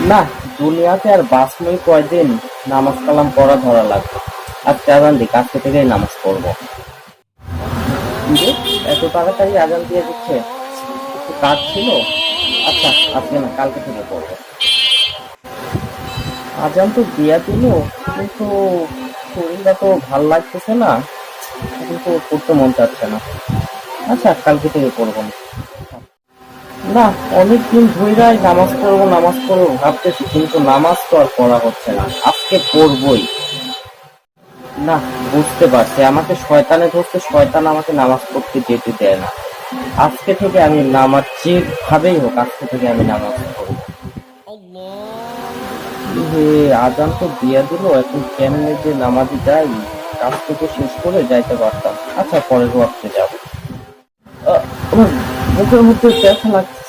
না, দুনিয়াতে আর বাঁচলই কয়দিন, নামাজ কালাম পড়া ধরা লাগবে। আজকে আজান দিক, আজকে থেকেই নামাজ পড়বো। কি রে, এত তাড়াতাড়ি আজান দিয়ে দিচ্ছে? একটু কাজ ছিল। আচ্ছা, আজকে না, কালকে থেকে পড়বো। আজান তো দিয়া দিল, কিন্তু শরীরটা তো ভাল লাগতেছে না, কিন্তু পড়তে মন চাচ্ছে না। আচ্ছা, কালকে থেকে পড়বো না। না, অনেকদিন ধইরাই নামাজ পড়বো ভাবতেছি, কিন্তু নামাজ তো আর পড়া হচ্ছে না। আজকে পড়বই। না, বুঝতে পারছি আমাকে শয়তানে ধরতে, শয়তান আমাকে নামাজ পড়তে যেতে দেয় না। আজকে থেকে আমি নামাজ যেভাবেই হোক, আজকে থেকে আমি নামাজ পড়বো। হে, আজান তো দিয়া দিল, এখন কেমনে যে নামাজে যাই? কাজটুকু শেষ করে যাইতে পারতাম। আচ্ছা, পরের ওয়াক্তে যাবো। আমার বুকের মধ্যে ব্যথা লাগছে।